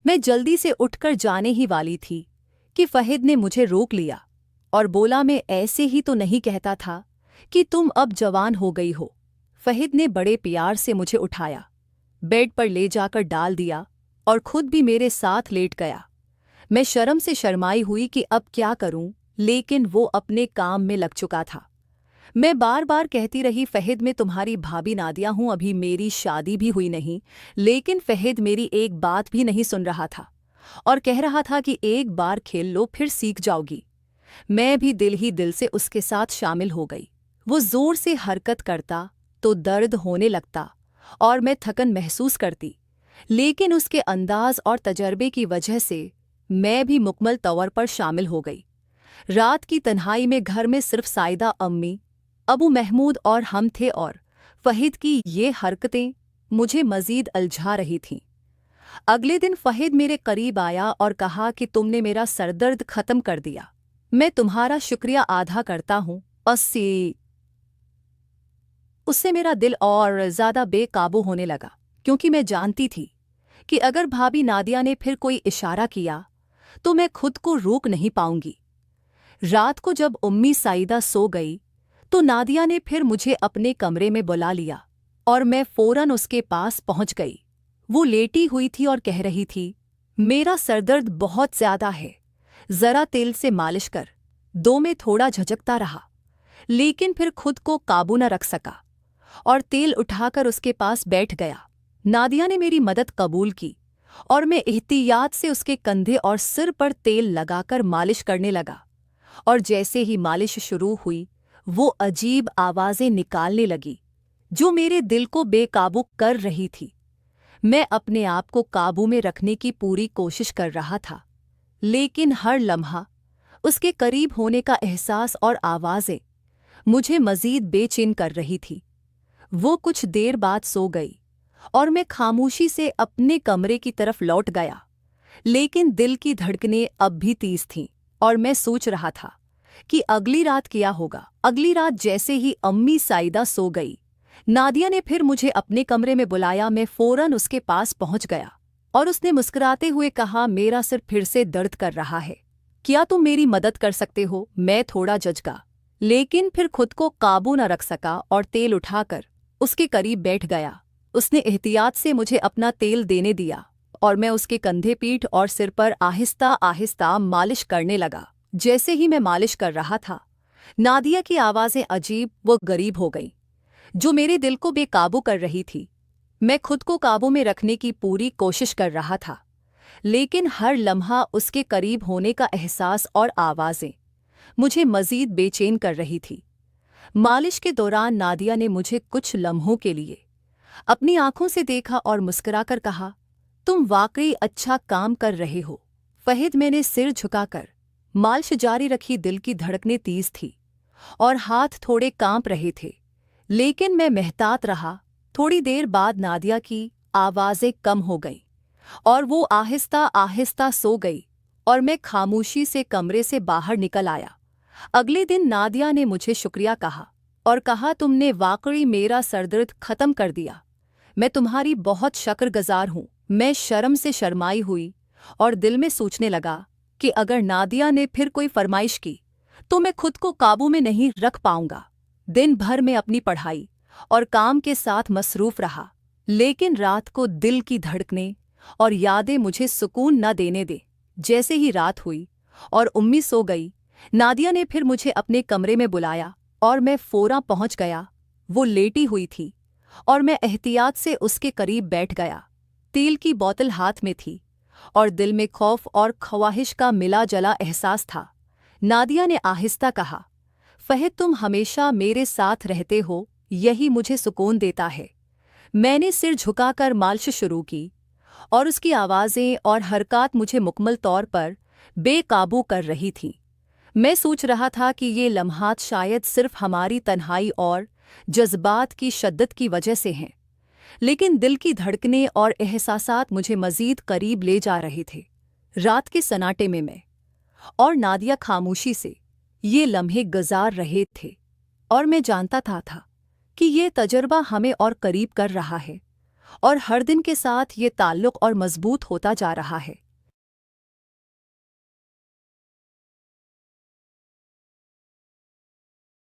मैं जल्दी से उठकर जाने ही वाली थी कि फहीद ने मुझे रोक लिया और बोला, मैं ऐसे ही तो नहीं कहता था कि तुम अब जवान हो गई हो। फहीद ने बड़े प्यार से मुझे उठाया, बेड पर ले जाकर डाल दिया और खुद भी मेरे साथ लेट गया। मैं शर्म से शर्माई हुई कि अब क्या करूं, लेकिन वो अपने काम में लग चुका था। मैं बार बार कहती रही, फहीद मैं तुम्हारी भाभी नादिया हूं, अभी मेरी शादी भी हुई नहीं। लेकिन फहीद मेरी एक बात भी नहीं सुन रहा था और कह रहा था कि एक बार खेल लो फिर सीख जाओगी। मैं भी दिल ही दिल से उसके साथ शामिल हो गई। वो जोर से हरकत करता तो दर्द होने लगता और मैं थकन महसूस करती, लेकिन उसके अंदाज और तजर्बे की वजह से मैं भी मुकम्मल तौर पर शामिल हो गई। रात की तन्हाई में घर में सिर्फ साइदा, अम्मी, अबू महमूद और हम थे और फहीद की ये हरकतें मुझे मजीद उलझा रही थीं। अगले दिन फहीद मेरे करीब आया और कहा कि तुमने मेरा सरदर्द खत्म कर दिया। मैं तुम्हारा शुक्रिया अदा करता हूँ। उससे मेरा दिल और ज़्यादा बेकाबू होने लगा, क्योंकि मैं जानती थी कि अगर भाभी नादिया ने फिर कोई इशारा किया तो मैं खुद को रोक नहीं पाऊंगी। रात को जब उम्मी साइदा सो गई तो नादिया ने फिर मुझे अपने कमरे में बुला लिया और मैं फौरन उसके पास पहुंच गई। वो लेटी हुई थी और कह रही थी, मेरा सरदर्द बहुत ज्यादा है, जरा तेल से मालिश कर दो। मैं थोड़ा झिझकता रहा, लेकिन फिर खुद को काबू न रख सका और तेल उठाकर उसके पास बैठ गया। नादिया ने मेरी मदद कबूल की और मैं एहतियात से उसके कंधे और सिर पर तेल लगाकर मालिश करने लगा। और जैसे ही मालिश शुरू हुई वो अजीब आवाज़ें निकालने लगी जो मेरे दिल को बेकाबू कर रही थी। मैं अपने आप को काबू में रखने की पूरी कोशिश कर रहा था, लेकिन हर लम्हा उसके करीब होने का एहसास और आवाज़ें मुझे मज़ीद बेचैन कर रही थी। वो कुछ देर बाद सो गई और मैं खामोशी से अपने कमरे की तरफ लौट गया, लेकिन दिल की धड़कनें अब भी तेज थीं और मैं सोच रहा था कि अगली रात क्या होगा। अगली रात जैसे ही अम्मी साइदा सो गई, नादिया ने फिर मुझे अपने कमरे में बुलाया। मैं फौरन उसके पास पहुंच गया और उसने मुस्कुराते हुए कहा, मेरा सिर फिर से दर्द कर रहा है, क्या तुम मेरी मदद कर सकते हो? मैं थोड़ा झिझका, लेकिन फिर खुद को काबू न रख सका और तेल उठाकर उसके करीब बैठ गया। उसने एहतियात से मुझे अपना तेल देने दिया और मैं उसके कंधे, पीठ और सिर पर आहिस्ता आहिस्ता मालिश करने लगा। जैसे ही मैं मालिश कर रहा था, नादिया की आवाज़ें अजीब व गरीब हो गईं, जो मेरे दिल को बेकाबू कर रही थी। मैं खुद को काबू में रखने की पूरी कोशिश कर रहा था, लेकिन हर लम्हा उसके करीब होने का एहसास और आवाज़ें मुझे मज़ीद बेचैन कर रही थी। मालिश के दौरान नादिया ने मुझे कुछ लम्हों के लिए अपनी आंखों से देखा और मुस्कुराकर कहा, तुम वाकई अच्छा काम कर रहे हो फहीद। मैंने सिर झुकाकर मालिश जारी रखी। दिल की धड़कनें तेज थी और हाथ थोड़े कांप रहे थे, लेकिन मैं मेहतात रहा। थोड़ी देर बाद नादिया की आवाज़ें कम हो गईं और वो आहिस्ता आहिस्ता सो गई और मैं खामोशी से कमरे से बाहर निकल आया। अगले दिन नादिया ने मुझे शुक्रिया कहा और कहा, तुमने वाकई मेरा सरदर्द खत्म कर दिया। मैं तुम्हारी बहुत शुक्रगुजार हूँ। मैं शर्म से शर्माई हुई और दिल में सोचने लगा कि अगर नादिया ने फिर कोई फरमाइश की तो मैं खुद को काबू में नहीं रख पाऊंगा। दिन भर में अपनी पढ़ाई और काम के साथ मसरूफ रहा, लेकिन रात को दिल की धड़कनें और यादें मुझे सुकून न देने दे। जैसे ही रात हुई और उम्मी सो गई, नादिया ने फिर मुझे अपने कमरे में बुलाया और मैं फौरन पहुंच गया। वो लेटी हुई थी और मैं एहतियात से उसके करीब बैठ गया। तेल की बोतल हाथ में थी और दिल में खौफ और ख्वाहिश का मिला जला एहसास था। नादिया ने आहिस्ता कहा, फहीद तुम हमेशा मेरे साथ रहते हो, यही मुझे सुकून देता है। मैंने सिर झुकाकर मालिश शुरू की और उसकी आवाज़ें और हरकत मुझे मुकम्मल तौर पर बेकाबू कर रही थीं। मैं सोच रहा था कि ये लम्हात शायद सिर्फ हमारी तन्हाई और जज्बात की शद्दत की वजह से हैं, लेकिन दिल की धड़कनें और एहसासात मुझे मज़ीद करीब ले जा रहे थे। रात के सन्नाटे में मैं और नादिया खामोशी से ये लम्हे गुजार रहे थे और मैं जानता था कि ये तजर्बा हमें और करीब कर रहा है और हर दिन के साथ ये ताल्लुक और मजबूत होता जा रहा है।